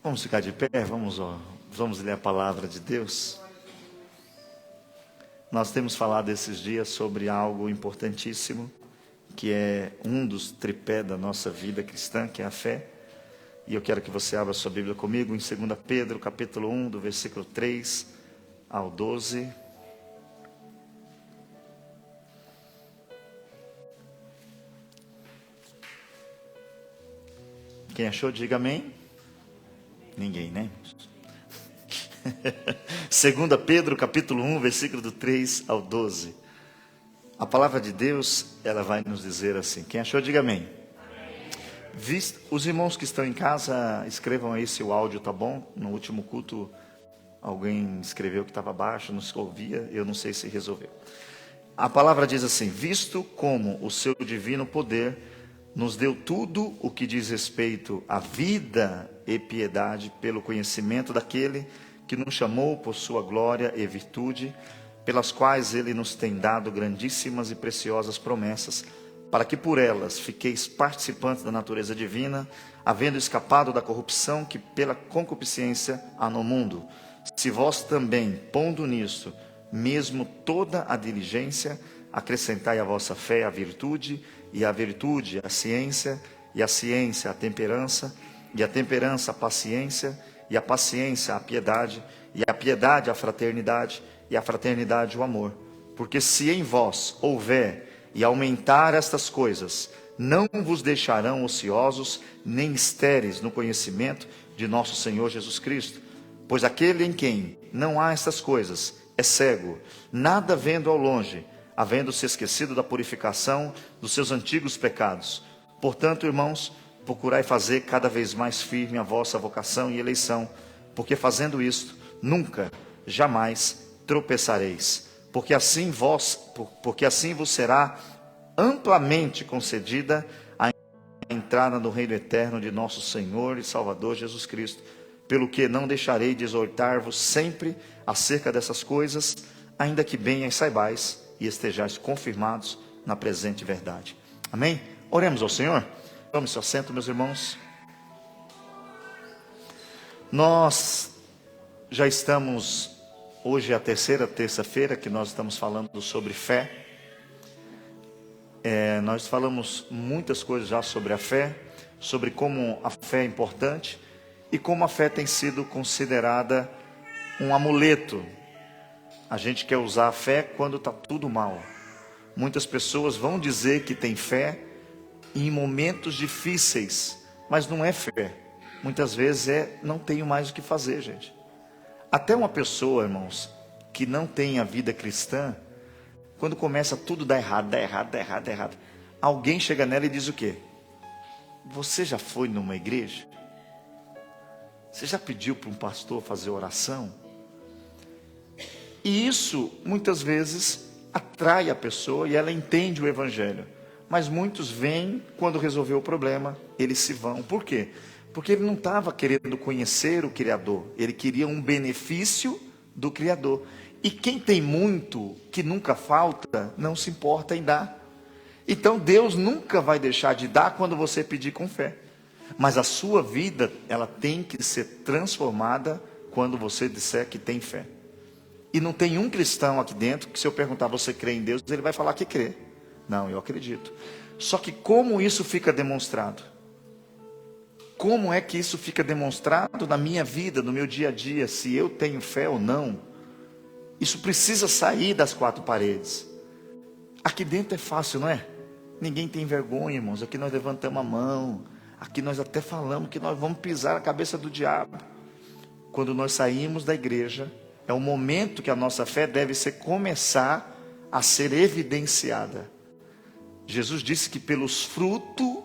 Vamos ficar de pé, vamos ler a palavra de Deus. Nós temos falado esses dias sobre algo importantíssimo, que é um dos tripés da nossa vida cristã, que é a fé. E eu quero que você abra sua Bíblia comigo em 2 Pedro, capítulo 1, do versículo 3 ao 12. Quem achou, diga amém. Ninguém, né? 2 Pedro, capítulo 1, versículo do 3 ao 12. A palavra de Deus, ela vai nos dizer assim. Quem achou, diga amém. Os irmãos que estão em casa, escrevam aí se o áudio está bom. No último culto, alguém escreveu que estava baixo, não se ouvia, eu não sei se resolveu. A palavra diz assim: visto como o seu divino poder nos deu tudo o que diz respeito à vida e piedade, pelo conhecimento daquele que nos chamou por sua glória e virtude, pelas quais ele nos tem dado grandíssimas e preciosas promessas, para que por elas fiqueis participantes da natureza divina, havendo escapado da corrupção que pela concupiscência há no mundo. Se vós também, pondo nisto mesmo toda a diligência, acrescentai à vossa fé a virtude, e a virtude a ciência, e a ciência a temperança, e a temperança a paciência, e a paciência a piedade, e a piedade a fraternidade, e a fraternidade o amor. Porque se em vós houver e aumentar estas coisas, não vos deixarão ociosos, nem estéreis no conhecimento de nosso Senhor Jesus Cristo. Pois aquele em quem não há estas coisas é cego, nada vendo ao longe, havendo se esquecido da purificação dos seus antigos pecados. Portanto, irmãos, procurai fazer cada vez mais firme a vossa vocação e eleição, porque fazendo isto, nunca, jamais tropeçareis, porque assim vos será amplamente concedida a entrada no reino eterno de nosso Senhor e Salvador Jesus Cristo, pelo que não deixarei de exortar-vos sempre acerca dessas coisas, ainda que bem as saibais e estejais confirmados na presente verdade. Amém? Oremos ao Senhor. Tome seu assento, meus irmãos. Nós já estamos, hoje é a terceira terça-feira que nós estamos falando sobre fé. Nós falamos muitas coisas já sobre a fé, sobre como a fé é importante e como a fé tem sido considerada um amuleto. A gente quer usar a fé quando está tudo mal. Muitas pessoas vão dizer que tem fé em momentos difíceis, mas não é fé. Muitas vezes não tenho mais o que fazer, gente. Até uma pessoa, irmãos, que não tem a vida cristã, quando começa tudo dar errado, alguém chega nela e diz o quê? Você já foi numa igreja? Você já pediu para um pastor fazer oração? E isso, muitas vezes, atrai a pessoa e ela entende o evangelho. Mas muitos vêm, quando resolveu o problema, eles se vão. Por quê? Porque ele não estava querendo conhecer o Criador. Ele queria um benefício do Criador. E quem tem muito, que nunca falta, não se importa em dar. Então Deus nunca vai deixar de dar quando você pedir com fé. Mas a sua vida, ela tem que ser transformada quando você disser que tem fé. E não tem um cristão aqui dentro que, se eu perguntar, você crê em Deus, ele vai falar que crê. Não, eu acredito. Só que como isso fica demonstrado? Como é que isso fica demonstrado na minha vida, no meu dia a dia, se eu tenho fé ou não? Isso precisa sair das quatro paredes. Aqui dentro é fácil, não é? Ninguém tem vergonha, irmãos. Aqui nós levantamos a mão. Aqui nós até falamos que nós vamos pisar a cabeça do diabo. Quando nós saímos da igreja, é o momento que a nossa fé deve começar a ser evidenciada. Jesus disse que pelos frutos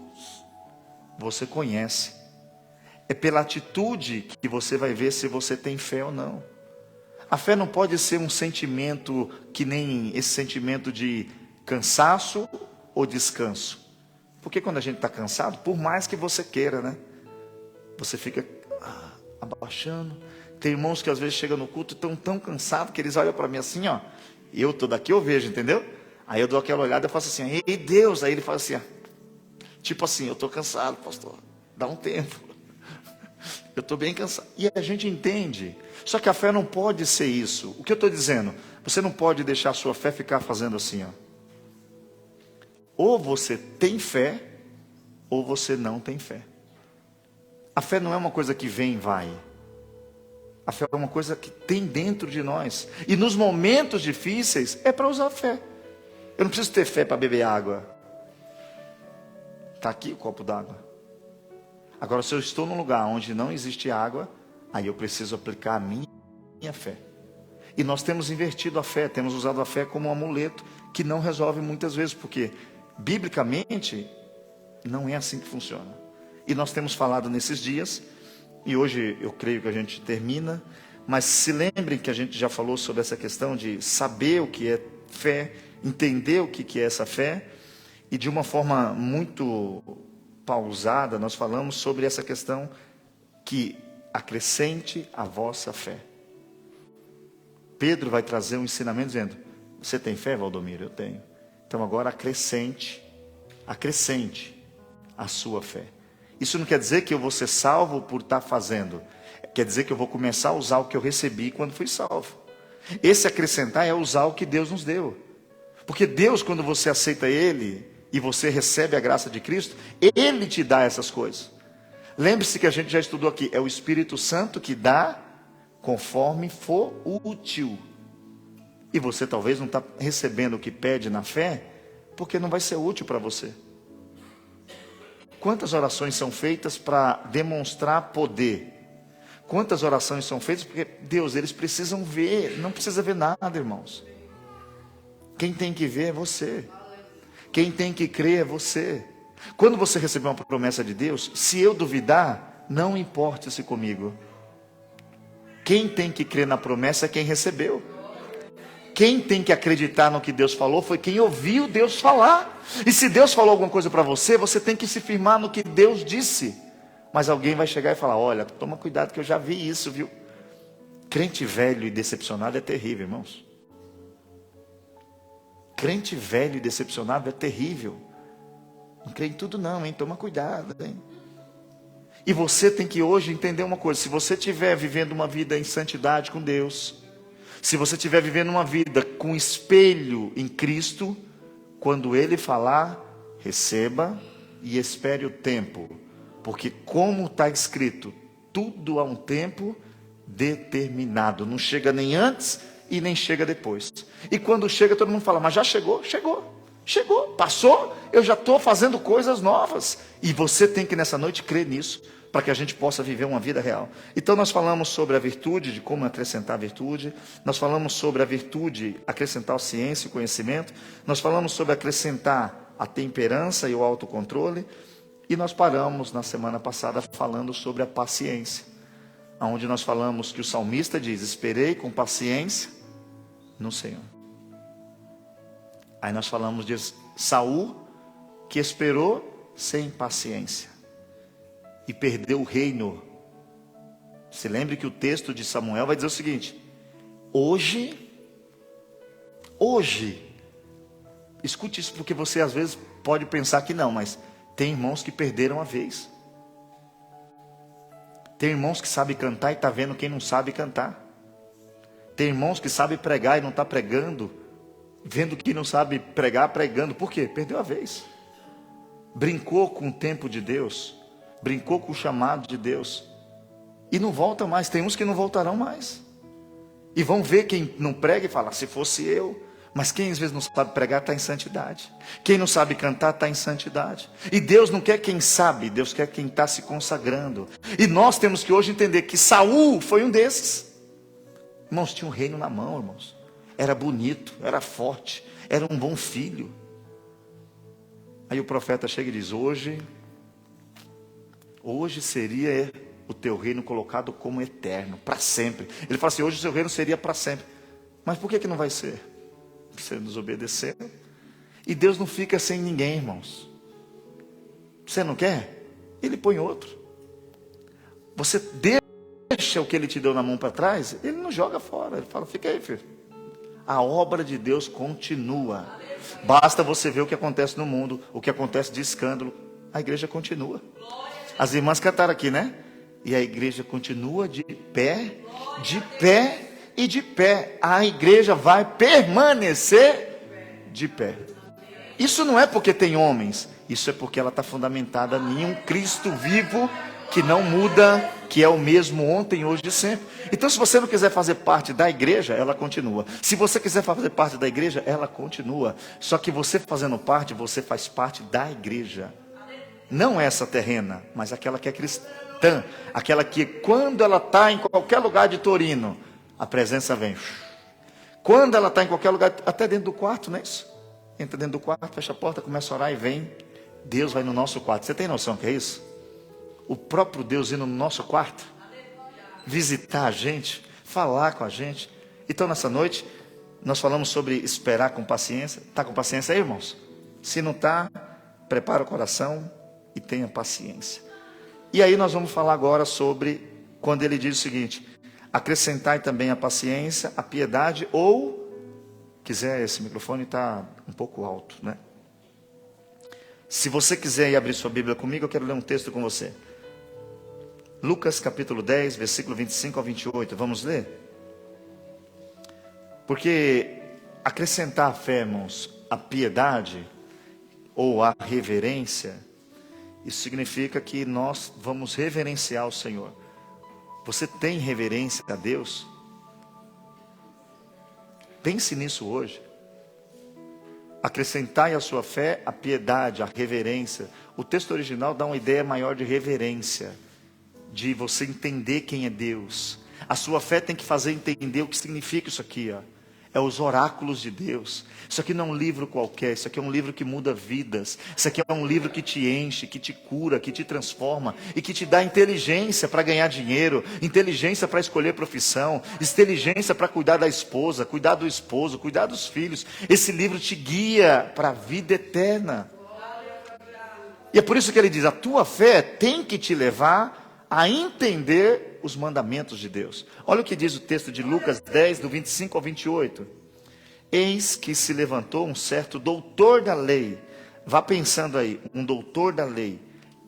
você conhece. É pela atitude que você vai ver se você tem fé ou não. A fé não pode ser um sentimento que nem esse sentimento de cansaço ou descanso. Porque quando a gente está cansado, por mais que você queira, né? Você fica abaixando. Tem irmãos que às vezes chegam no culto e estão tão cansados que eles olham para mim assim, ó. Eu estou daqui, eu vejo, entendeu? Aí eu dou aquela olhada e faço assim, ei Deus. Aí ele fala assim, tipo assim, eu estou cansado, pastor. Dá um tempo. Eu estou bem cansado. E a gente entende. Só que a fé não pode ser isso. O que eu estou dizendo? Você não pode deixar a sua fé ficar fazendo assim, ó. Ou você tem fé, ou você não tem fé. A fé não é uma coisa que vem e vai. A fé é uma coisa que tem dentro de nós. E nos momentos difíceis, é para usar a fé. Eu não preciso ter fé para beber água. Está aqui o copo d'água. Agora, se eu estou num lugar onde não existe água, aí eu preciso aplicar a minha fé. E nós temos invertido a fé, temos usado a fé como um amuleto, que não resolve muitas vezes, porque, biblicamente, não é assim que funciona. E nós temos falado nesses dias, e hoje eu creio que a gente termina, mas se lembrem que a gente já falou sobre essa questão de saber o que é fé, entender o que é essa fé, e de uma forma muito pausada, nós falamos sobre essa questão que acrescente a vossa fé. Pedro vai trazer um ensinamento dizendo, você tem fé, Valdomiro? Eu tenho. Então agora acrescente a sua fé. Isso não quer dizer que eu vou ser salvo por estar fazendo. Quer dizer que eu vou começar a usar o que eu recebi quando fui salvo. Esse acrescentar é usar o que Deus nos deu. Porque Deus, quando você aceita Ele, e você recebe a graça de Cristo, Ele te dá essas coisas. Lembre-se que a gente já estudou aqui, é o Espírito Santo que dá conforme for útil. E você talvez não está recebendo o que pede na fé, porque não vai ser útil para você. Quantas orações são feitas para demonstrar poder? Quantas orações são feitas porque, Deus, eles precisam ver, não precisa ver nada, irmãos. Quem tem que ver é você. Quem tem que crer é você. Quando você receber uma promessa de Deus, se eu duvidar, não importe-se comigo. Quem tem que crer na promessa é quem recebeu. Quem tem que acreditar no que Deus falou foi quem ouviu Deus falar. E se Deus falou alguma coisa para você, você tem que se firmar no que Deus disse. Mas alguém vai chegar e falar, olha, toma cuidado que eu já vi isso, viu? Crente velho e decepcionado é terrível, irmãos. Crente velho e decepcionado é terrível. Não crê em tudo não, hein? Toma cuidado, hein? E você tem que hoje entender uma coisa. Se você estiver vivendo uma vida em santidade com Deus, se você estiver vivendo uma vida com espelho em Cristo, quando Ele falar, receba e espere o tempo. Porque como está escrito, tudo há um tempo determinado. Não chega nem antes e nem chega depois. E quando chega, todo mundo fala, mas já chegou? Chegou, passou, eu já estou fazendo coisas novas. E você tem que nessa noite crer nisso, para que a gente possa viver uma vida real. Então nós falamos sobre a virtude, de como acrescentar a virtude. Nós falamos sobre a virtude, acrescentar a ciência e o conhecimento. Nós falamos sobre acrescentar a temperança e o autocontrole. E nós paramos na semana passada falando sobre a paciência. Onde nós falamos que o salmista diz, esperei com paciência no Senhor. Aí nós falamos de Saul, que esperou sem paciência e perdeu o reino. Se lembre que o texto de Samuel vai dizer o seguinte, hoje, escute isso porque você às vezes pode pensar que não, mas tem irmãos que perderam a vez. Tem irmãos que sabem cantar e está vendo quem não sabe cantar. Tem irmãos que sabem pregar e não está pregando, vendo quem não sabe pregar, pregando. Por quê? Perdeu a vez. Brincou com o tempo de Deus, brincou com o chamado de Deus, e não volta mais. Tem uns que não voltarão mais. E vão ver quem não prega e fala, se fosse eu. Mas quem às vezes não sabe pregar está em santidade. Quem não sabe cantar está em santidade. E Deus não quer quem sabe, Deus quer quem está se consagrando. E nós temos que hoje entender que Saul foi um desses. Irmãos, tinha um reino na mão, irmãos. Era bonito, era forte, era um bom filho. Aí o profeta chega e diz, hoje seria o teu reino colocado como eterno, para sempre. Ele fala assim, hoje o seu reino seria para sempre. Mas por que não vai ser? Você desobedeceu. E Deus não fica sem ninguém, irmãos. Você não quer? Ele põe outro. Você deixa o que Ele te deu na mão para trás, Ele não joga fora. Ele fala, fica aí, filho. A obra de Deus continua. Basta você ver o que acontece no mundo, o que acontece de escândalo. A igreja continua. As irmãs cantaram aqui, né? E a igreja continua de pé e de pé. A igreja vai permanecer de pé. Isso não é porque tem homens, isso é porque ela está fundamentada em um Cristo vivo, que não muda, que é o mesmo ontem, hoje e sempre. Então, se você não quiser fazer parte da igreja, ela continua. Se você quiser fazer parte da igreja, ela continua. Só que você fazendo parte, você faz parte da igreja. Não essa terrena, mas aquela que é cristã. Aquela que, quando ela está em qualquer lugar de Torino, a presença vem. Quando ela está em qualquer lugar, até dentro do quarto, não é isso? Entra dentro do quarto, fecha a porta, começa a orar e vem. Deus vai no nosso quarto. Você tem noção que é isso? O próprio Deus indo no nosso quarto, visitar a gente, falar com a gente. Então, nessa noite, nós falamos sobre esperar com paciência. Está com paciência aí, irmãos? Se não está, prepara o coração e tenha paciência. E aí nós vamos falar agora sobre quando ele diz o seguinte: acrescentai também a paciência, a piedade, ou, quiser, esse microfone está um pouco alto, né? Se você quiser ir abrir sua Bíblia comigo, eu quero ler um texto com você. Lucas capítulo 10, versículo 25 ao 28, vamos ler? Porque acrescentar a fé, irmãos, a piedade ou a reverência, isso significa que nós vamos reverenciar o Senhor. Você tem reverência a Deus? Pense nisso hoje. Acrescentai à sua fé a piedade, a reverência. O texto original dá uma ideia maior de reverência, de você entender quem é Deus. A sua fé tem que fazer entender o que significa isso aqui, ó. É os oráculos de Deus. Isso aqui não é um livro qualquer, isso aqui é um livro que muda vidas. Isso aqui é um livro que te enche, que te cura, que te transforma e que te dá inteligência para ganhar dinheiro, inteligência para escolher profissão, inteligência para cuidar da esposa, cuidar do esposo, cuidar dos filhos. Esse livro te guia para a vida eterna. E é por isso que ele diz: a tua fé tem que te levar a entender os mandamentos de Deus. Olha o que diz o texto de Lucas 10, do 25 ao 28. Eis que se levantou um certo doutor da lei. Vá pensando aí, um doutor da lei,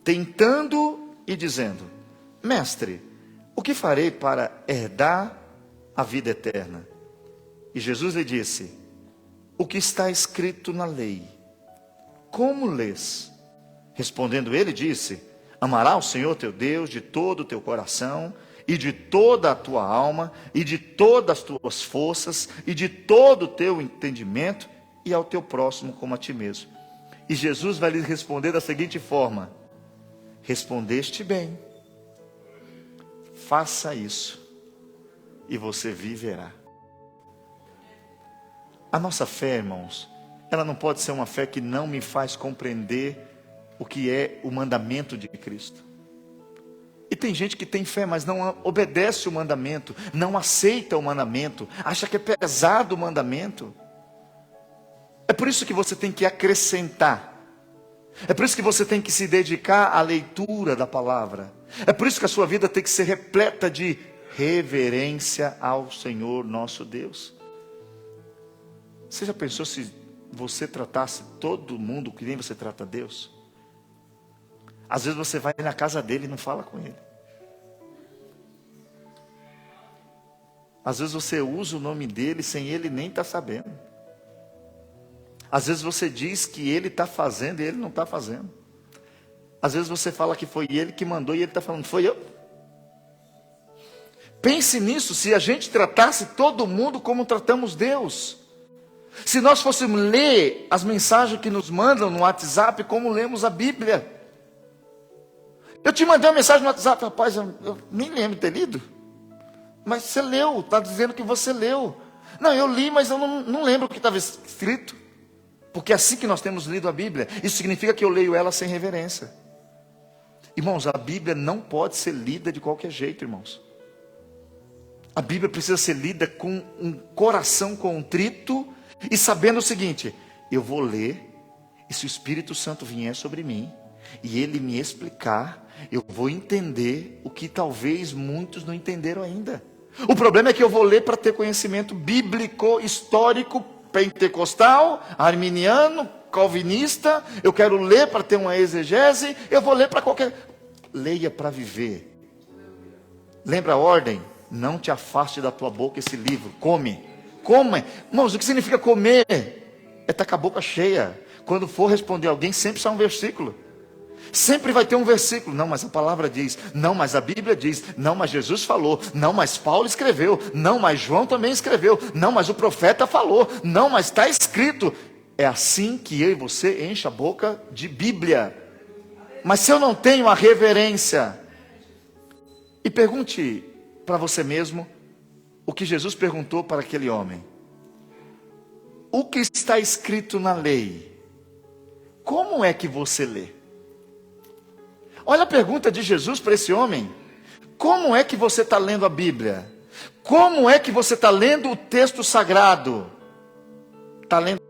tentando e dizendo: mestre, o que farei para herdar a vida eterna? E Jesus lhe disse: o que está escrito na lei? Como lês? Respondendo ele, disse: amará o Senhor teu Deus de todo o teu coração, e de toda a tua alma, e de todas as tuas forças, e de todo o teu entendimento, e ao teu próximo como a ti mesmo. E Jesus vai lhe responder da seguinte forma: respondeste bem, faça isso, e você viverá. A nossa fé, irmãos, ela não pode ser uma fé que não me faz compreender o que é o mandamento de Cristo. E tem gente que tem fé, mas não obedece o mandamento, não aceita o mandamento, acha que é pesado o mandamento. É por isso que você tem que acrescentar. É por isso que você tem que se dedicar à leitura da palavra. É por isso que a sua vida tem que ser repleta de reverência ao Senhor nosso Deus. Você já pensou se você tratasse todo mundo que nem você trata Deus? Às vezes você vai na casa dele e não fala com ele. Às vezes você usa o nome dele sem ele nem estar sabendo. Às vezes você diz que ele está fazendo e ele não está fazendo. Às vezes você fala que foi ele que mandou e ele está falando: foi eu. Pense nisso, se a gente tratasse todo mundo como tratamos Deus. Se nós fôssemos ler as mensagens que nos mandam no WhatsApp como lemos a Bíblia. Eu te mandei uma mensagem no WhatsApp, rapaz, eu nem lembro de ter lido. Mas você leu, está dizendo que você leu. Não, eu li, mas eu não lembro o que estava escrito. Porque é assim que nós temos lido a Bíblia. Isso significa que eu leio ela sem reverência. Irmãos, a Bíblia não pode ser lida de qualquer jeito, irmãos. A Bíblia precisa ser lida com um coração contrito e sabendo o seguinte: eu vou ler, e se o Espírito Santo vier sobre mim e ele me explicar, eu vou entender o que talvez muitos não entenderam ainda. O problema é que eu vou ler para ter conhecimento bíblico, histórico, pentecostal, arminiano, calvinista. Eu quero ler para ter uma exegese. Eu vou ler para qualquer... Leia para viver. Lembra a ordem? Não te afaste da tua boca esse livro. Come. Come. Irmãos, o que significa comer? É estar com a boca cheia. Quando for responder alguém, sempre sai um versículo. Sempre vai ter um versículo. Não, mas a palavra diz. Não, mas a Bíblia diz. Não, mas Jesus falou. Não, mas Paulo escreveu. Não, mas João também escreveu. Não, mas o profeta falou. Não, mas está escrito. É assim que eu e você enche a boca de Bíblia. Mas se eu não tenho a reverência, e pergunte para você mesmo o que Jesus perguntou para aquele homem: o que está escrito na lei, como é que você lê? Olha a pergunta de Jesus para esse homem: como é que você está lendo a Bíblia? Como é que você está lendo o texto sagrado? Está lendo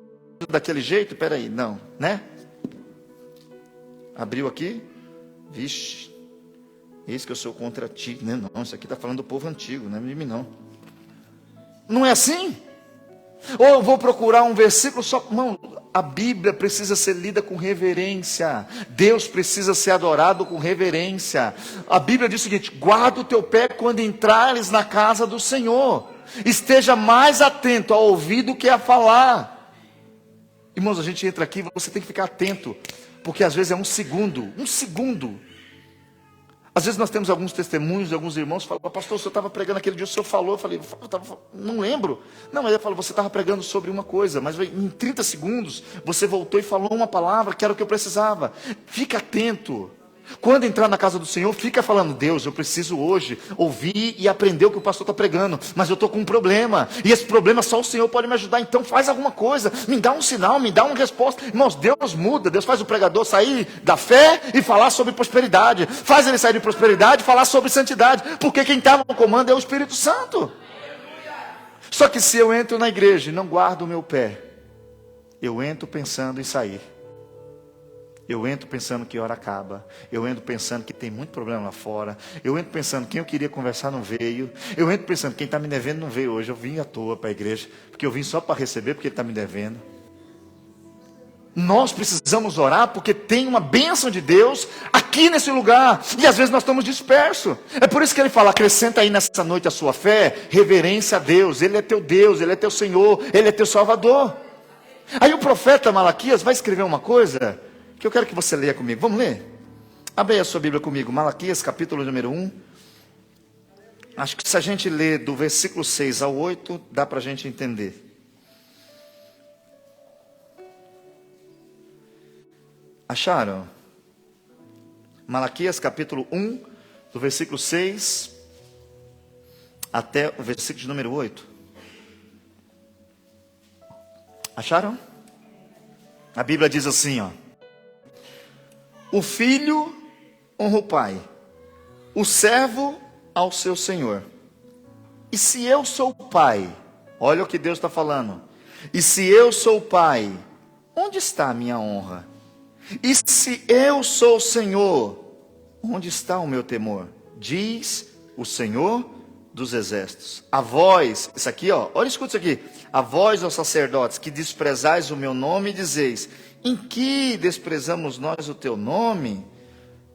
daquele jeito? Peraí, não, né? Abriu aqui, vixe, eis que eu sou contra ti, né? Não, isso aqui está falando do povo antigo, não é de mim não. Não é assim? Ou eu vou procurar um versículo só. Não, a Bíblia precisa ser lida com reverência. Deus precisa ser adorado com reverência. A Bíblia diz o seguinte: guarda o teu pé quando entrares na casa do Senhor. Esteja mais atento a ouvir do que a falar. Irmãos, a gente entra aqui, você tem que ficar atento, porque às vezes é um segundo. Às vezes nós temos alguns testemunhos de alguns irmãos que falam: pastor, o senhor estava pregando aquele dia, o senhor falou. Eu falei: não lembro. Não, mas ele falou: você estava pregando sobre uma coisa, mas em 30 segundos você voltou e falou uma palavra que era o que eu precisava. Fica atento. Quando entrar na casa do Senhor, fica falando: Deus, eu preciso hoje ouvir e aprender o que o pastor está pregando, mas eu estou com um problema, e esse problema só o Senhor pode me ajudar. Então faz alguma coisa, me dá um sinal, me dá uma resposta. Irmãos, Deus muda. Deus faz o pregador sair da fé e falar sobre prosperidade, faz ele sair de prosperidade e falar sobre santidade, porque quem está no comando é o Espírito Santo. Só que se eu entro na igreja e não guardo o meu pé, eu entro pensando em sair. Eu entro pensando que hora acaba. Eu entro pensando que tem muito problema lá fora. Eu entro pensando que quem eu queria conversar não veio. Eu entro pensando que quem está me devendo não veio hoje. Eu vim à toa para a igreja, porque eu vim só para receber, porque ele está me devendo. Nós precisamos orar, porque tem uma bênção de Deus aqui nesse lugar. E às vezes nós estamos dispersos. É por isso que ele fala: acrescenta aí nessa noite a sua fé, reverência a Deus. Ele é teu Deus, Ele é teu Senhor, Ele é teu Salvador. Aí o profeta Malaquias vai escrever uma coisa que eu quero que você leia comigo. Vamos ler? Abre aí a sua Bíblia comigo. Malaquias, capítulo número 1. Acho que se a gente ler do versículo 6 ao 8, dá para a gente entender. Acharam? Malaquias, capítulo 1, do versículo 6 até o versículo de número 8. Acharam? A Bíblia diz assim, ó: o filho honra o pai, o servo ao seu senhor. E se eu sou o pai, olha o que Deus está falando. E se eu sou o pai, onde está a minha honra? E se eu sou o Senhor, onde está o meu temor? Diz o Senhor dos exércitos. A vós, isso aqui, ó, olha, escuta isso aqui. A vós, ó sacerdotes, que desprezais o meu nome, dizeis: em que desprezamos nós o teu nome?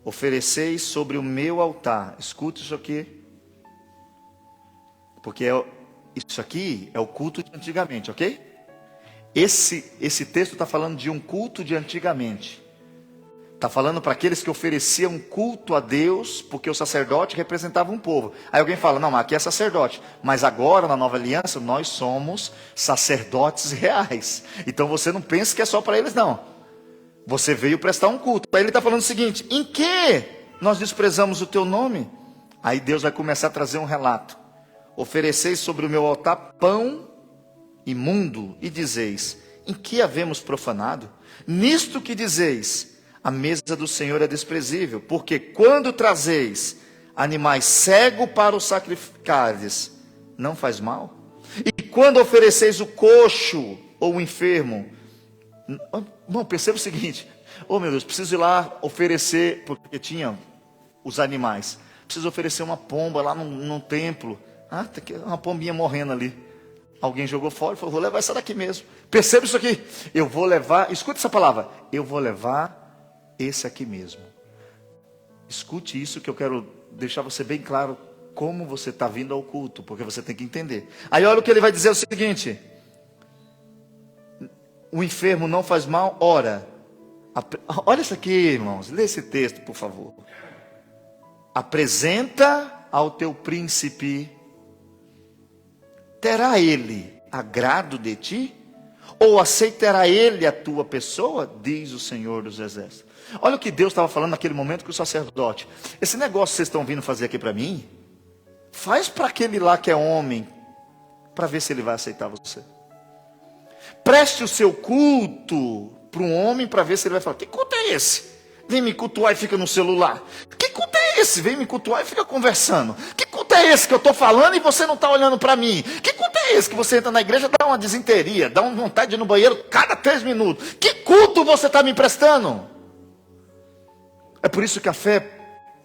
Ofereceis sobre o meu altar. Escuta isso aqui. Porque isso aqui é o culto de antigamente, ok? Esse texto está falando de um culto de antigamente. Está falando para aqueles que ofereciam culto a Deus, porque o sacerdote representava um povo. Aí alguém fala: não, mas aqui é sacerdote. Mas agora, na nova aliança, nós somos sacerdotes reais. Então você não pensa que é só para eles, não. Você veio prestar um culto. Aí ele está falando o seguinte: em que nós desprezamos o teu nome? Aí Deus vai começar a trazer um relato. Ofereceis sobre o meu altar pão imundo, e dizeis: em que havemos profanado? Nisto que dizeis: a mesa do Senhor é desprezível, porque quando trazeis animais cegos para os sacrificares, não faz mal? E quando ofereceis o coxo ou o enfermo, bom, perceba o seguinte: oh meu Deus, preciso ir lá oferecer, porque tinha os animais, preciso oferecer uma pomba lá num templo. Ah, tem uma pombinha morrendo ali. Alguém jogou fora e falou: vou levar essa daqui mesmo. Perceba isso aqui. Eu vou levar, escute essa palavra: eu vou levar esse aqui mesmo. Escute isso, que eu quero deixar você bem claro como você está vindo ao culto, porque você tem que entender. Aí olha o que ele vai dizer, é o seguinte: o enfermo não faz mal, ora. Olha isso aqui, irmãos, lê esse texto, por favor. Apresenta ao teu príncipe, terá ele agrado de ti? Ou aceitará ele a tua pessoa? Diz o Senhor dos Exércitos. Olha o que Deus estava falando naquele momento com o sacerdote. Esse negócio que vocês estão vindo fazer aqui para mim, faz para aquele lá que é homem, para ver se ele vai aceitar você. Preste o seu culto para um homem, para ver se ele vai falar: que culto é esse? Vem me cultuar e fica no celular. Que culto é esse? Vem me cultuar e fica conversando. Que culto é esse que eu estou falando e você não está olhando para mim? Que culto é esse que você entra na igreja, dá uma desinteria, dá uma vontade de ir no banheiro cada 3 minutos? Que culto você está me emprestando? É por isso que a fé,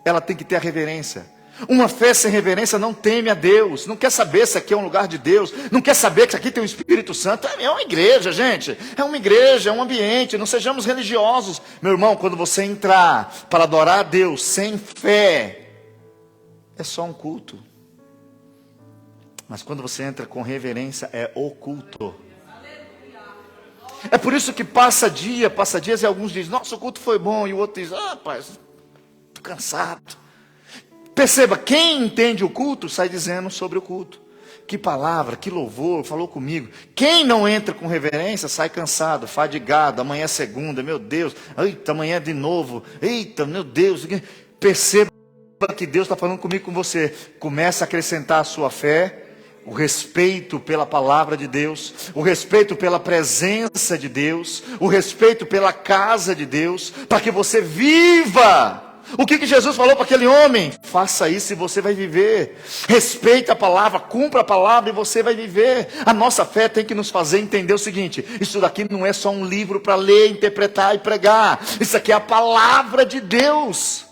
ela tem que ter a reverência. Uma fé sem reverência não teme a Deus, não quer saber se aqui é um lugar de Deus, não quer saber que aqui tem o Espírito Santo. É uma igreja, gente, é uma igreja, é um ambiente, não sejamos religiosos. Meu irmão, quando você entrar para adorar a Deus sem fé, é só um culto. Mas quando você entra com reverência, é o culto. É por isso que passa dias e alguns dizem: nossa, o culto foi bom, e o outro diz: ah, rapaz, estou cansado. Perceba, quem entende o culto sai dizendo sobre o culto. Que palavra, que louvor, falou comigo. Quem não entra com reverência sai cansado, fadigado. Amanhã é segunda, meu Deus. Eita, amanhã é de novo. Eita, meu Deus. Perceba que Deus está falando comigo, com você. Começa a acrescentar a sua fé, o respeito pela palavra de Deus, o respeito pela presença de Deus, o respeito pela casa de Deus, para que você viva. O que Jesus falou para aquele homem? Faça isso e você vai viver. Respeite a palavra, cumpra a palavra e você vai viver. A nossa fé tem que nos fazer entender o seguinte: isso daqui não é só um livro para ler, interpretar e pregar. Isso aqui é a palavra de Deus.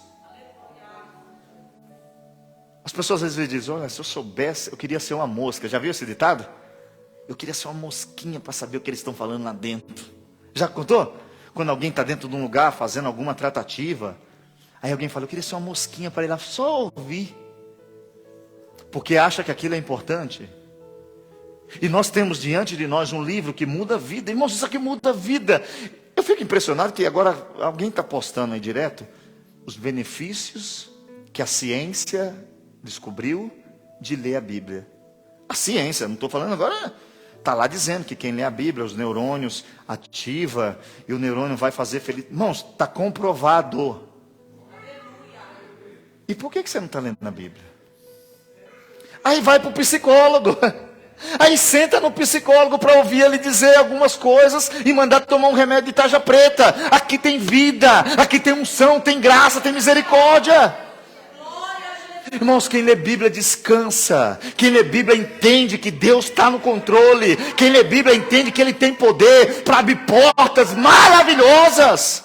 As pessoas às vezes dizem: olha, se eu soubesse, eu queria ser uma mosca. Já viu esse ditado? Eu queria ser uma mosquinha para saber o que eles estão falando lá dentro. Já contou? Quando alguém está dentro de um lugar fazendo alguma tratativa, aí alguém fala: eu queria ser uma mosquinha para ir lá só ouvir, porque acha que aquilo é importante. E nós temos diante de nós um livro que muda a vida. Irmãos, isso aqui muda a vida. Eu fico impressionado que agora alguém está postando aí direto os benefícios que a ciência descobriu de ler a Bíblia. A ciência, não estou falando agora, está lá dizendo que quem lê a Bíblia, os neurônios ativa e o neurônio vai fazer feliz. Irmãos, está comprovado. E por que você não está lendo na Bíblia? Aí vai para o psicólogo. Aí senta no psicólogo para ouvir ele dizer algumas coisas e mandar tomar um remédio de tarja preta. Aqui tem vida, aqui tem unção, tem graça, tem misericórdia. Irmãos, quem lê Bíblia descansa. Quem lê Bíblia entende que Deus está no controle. Quem lê Bíblia entende que Ele tem poder para abrir portas maravilhosas.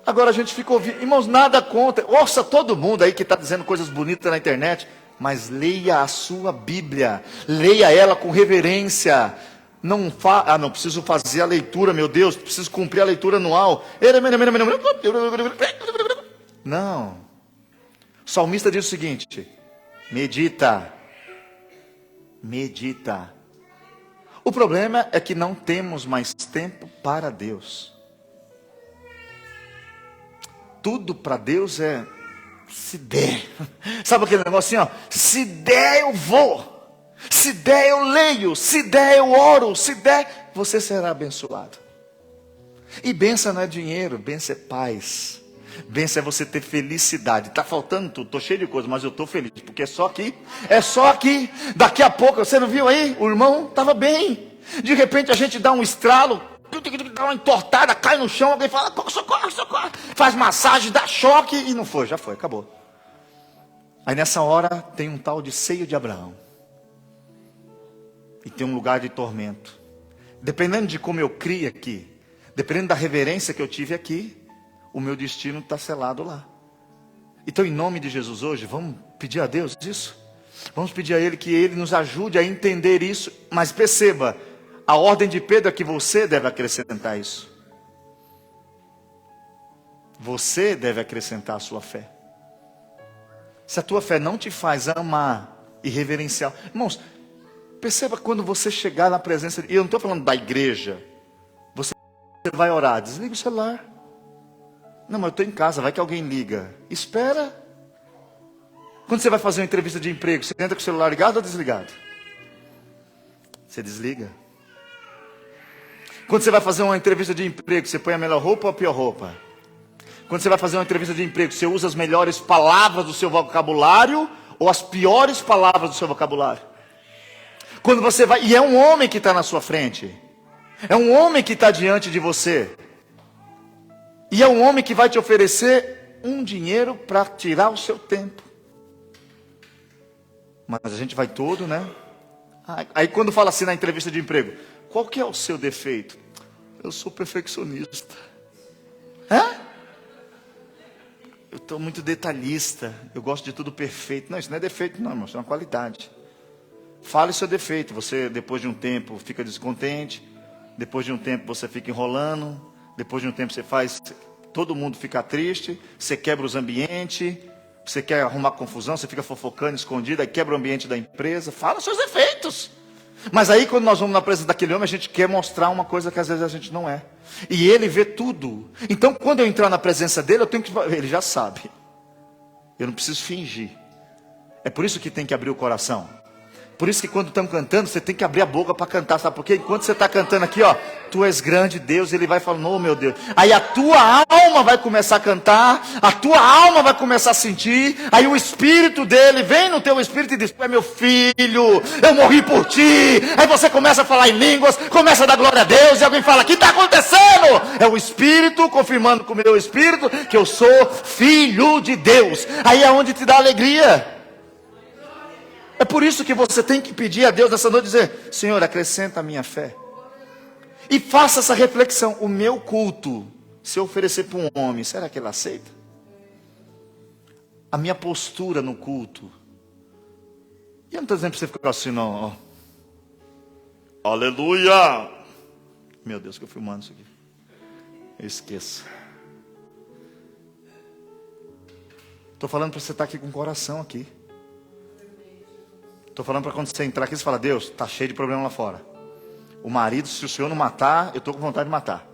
Agora a gente fica ouvindo, irmãos, nada contra. Ouça todo mundo aí que está dizendo coisas bonitas na internet, mas leia a sua Bíblia, leia ela com reverência. Não preciso fazer a leitura, meu Deus, preciso cumprir a leitura anual. Não. O salmista diz o seguinte: medita. Medita. O problema é que não temos mais tempo para Deus. Tudo para Deus é se der. Sabe aquele negocinho, ó? Se der eu vou. Se der eu leio. Se der eu oro. Se der, você será abençoado. E bênção não é dinheiro, bênção é paz. Bênção é você ter felicidade. Está faltando tudo, estou cheio de coisa, mas eu estou feliz, porque é só aqui. É só aqui. Daqui a pouco, você não viu aí? O irmão estava bem. De repente a gente dá um estralo, dá uma entortada, cai no chão, alguém fala: socorro, socorro. Faz massagem, dá choque e não foi, já foi, acabou. Aí nessa hora tem um tal de seio de Abraão. E tem um lugar de tormento. Dependendo de como eu criei aqui, dependendo da reverência que eu tive aqui, o meu destino está selado lá. Então, em nome de Jesus hoje, vamos pedir a Deus isso? Vamos pedir a Ele que Ele nos ajude a entender isso. Mas perceba, a ordem de Pedro é que você deve acrescentar isso. Você deve acrescentar a sua fé. Se a tua fé não te faz amar e reverenciar. Irmãos, perceba quando você chegar na presença de... E eu não estou falando da igreja. Você vai orar, desliga o celular. Não, mas eu estou em casa, vai que alguém liga. Espera. Quando você vai fazer uma entrevista de emprego, você entra com o celular ligado ou desligado? Você desliga. Quando você vai fazer uma entrevista de emprego, você põe a melhor roupa ou a pior roupa? Quando você vai fazer uma entrevista de emprego, você usa as melhores palavras do seu vocabulário ou as piores palavras do seu vocabulário? Quando você vai... E é um homem que está na sua frente. É um homem que está diante de você. E é um homem que vai te oferecer um dinheiro para tirar o seu tempo. Mas a gente vai todo, né? Aí quando fala assim na entrevista de emprego, qual que é o seu defeito? Eu sou perfeccionista. Eu estou muito detalhista. Eu gosto de tudo perfeito. Não, isso não é defeito não, irmão. Isso é uma qualidade. Fale seu defeito. Você, depois de um tempo, fica descontente. Depois de um tempo, você fica enrolando. Depois de um tempo, você faz todo mundo ficar triste. Você quebra os ambientes. Você quer arrumar confusão, você fica fofocando, escondido, aí quebra o ambiente da empresa. Fala seus defeitos. Mas aí quando nós vamos na presença daquele homem, a gente quer mostrar uma coisa que às vezes a gente não é. E ele vê tudo. Então quando eu entrar na presença dele, eu tenho que... Ele já sabe. Eu não preciso fingir. É por isso que tem que abrir o coração. Por isso que quando estamos cantando, você tem que abrir a boca para cantar. Sabe por quê? Enquanto você está cantando aqui, ó, tu és grande, Deus, ele vai falando, oh meu Deus. Aí a tua alma vai começar a cantar, a tua alma vai começar a sentir. Aí o Espírito dele vem no teu espírito e diz, tu é meu filho, eu morri por ti. Aí você começa a falar em línguas, começa a dar glória a Deus. E alguém fala, o que está acontecendo? É o Espírito confirmando com o meu Espírito que eu sou filho de Deus. Aí é onde te dá alegria. É por isso que você tem que pedir a Deus nessa noite, dizer, Senhor, acrescenta a minha fé. E faça essa reflexão, o meu culto, se eu oferecer para um homem, será que ele aceita? A minha postura no culto. E eu não estou dizendo para você ficar assim, não. Ó. Aleluia! Meu Deus, que eu filmando isso aqui. Eu esqueço. Estou falando para você estar aqui com o coração aqui. Estou falando para quando você entrar aqui, você fala, Deus, está cheio de problema lá fora. O marido, se o Senhor não matar, eu estou com vontade de matar.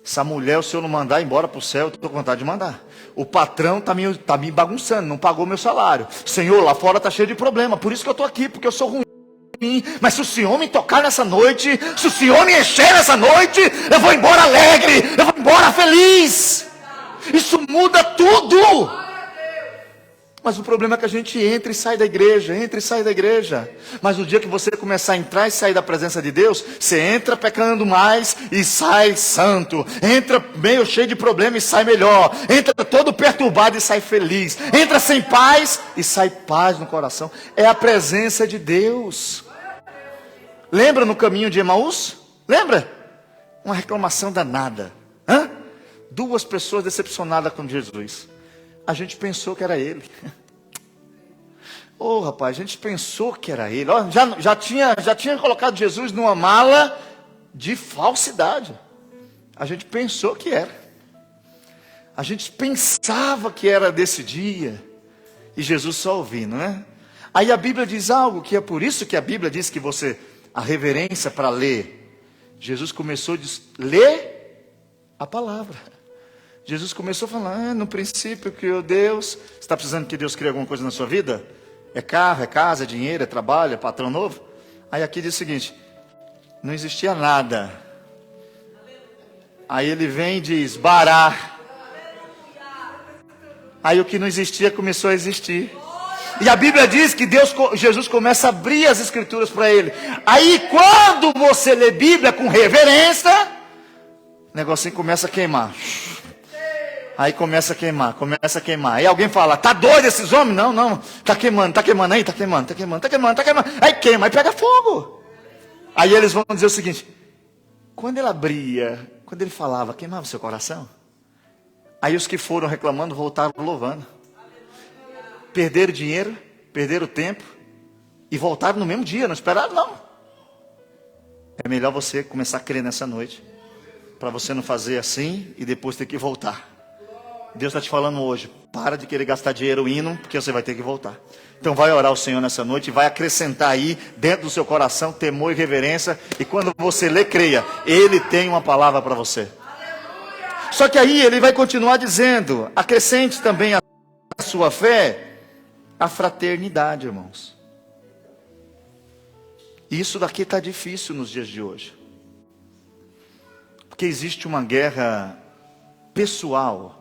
Se a mulher, o Senhor não mandar embora para o céu, eu estou com vontade de mandar. O patrão está me bagunçando, não pagou meu salário. Senhor, lá fora está cheio de problema, por isso que eu estou aqui, porque eu sou ruim. Mas se o Senhor me tocar nessa noite, se o Senhor me encher nessa noite, eu vou embora alegre, eu vou embora feliz. Isso muda tudo. Mas o problema é que a gente entra e sai da igreja, entra e sai da igreja. Mas no dia que você começar a entrar e sair da presença de Deus, você entra pecando mais e sai santo. Entra meio cheio de problema e sai melhor. Entra todo perturbado e sai feliz. Entra sem paz e sai paz no coração. É a presença de Deus. Lembra no caminho de Emaús? Lembra? Uma reclamação danada. 2 pessoas decepcionadas com Jesus. A gente pensou que era ele. Rapaz, a gente pensou que era ele. Já tinha colocado Jesus numa mala de falsidade. A gente pensou que era. A gente pensava que era desse dia. E Jesus só ouvindo, né? Aí a Bíblia diz algo que é por isso que a Bíblia diz que a reverência para ler. Jesus começou a ler a palavra. Jesus começou a falar, no princípio criou Deus. Você está precisando que Deus crie alguma coisa na sua vida? É carro, é casa, é dinheiro, é trabalho, é patrão novo? Aí aqui diz o seguinte, não existia nada. Aí ele vem e diz, bará. Aí o que não existia começou a existir. E a Bíblia diz que Jesus começa a abrir as escrituras para ele. Aí quando você lê Bíblia com reverência, o negocinho começa a queimar. Aí começa a queimar. Aí alguém fala, tá doido esses homens? Não, tá queimando aí, tá queimando. Aí queima, aí pega fogo. Aí eles vão dizer o seguinte, quando ele falava, queimava o seu coração? Aí os que foram reclamando voltaram louvando. Perderam dinheiro, perderam tempo e voltaram no mesmo dia, não esperaram não. É melhor você começar a crer nessa noite, para você não fazer assim e depois ter que voltar. Deus está te falando hoje, para de querer gastar dinheiro indo, porque você vai ter que voltar. Então vai orar ao Senhor nessa noite e vai acrescentar aí, dentro do seu coração, temor e reverência. E quando você lê, creia, Ele tem uma palavra para você. Só que aí Ele vai continuar dizendo, acrescente também a sua fé, a fraternidade, irmãos. Isso daqui está difícil nos dias de hoje. Porque existe uma guerra pessoal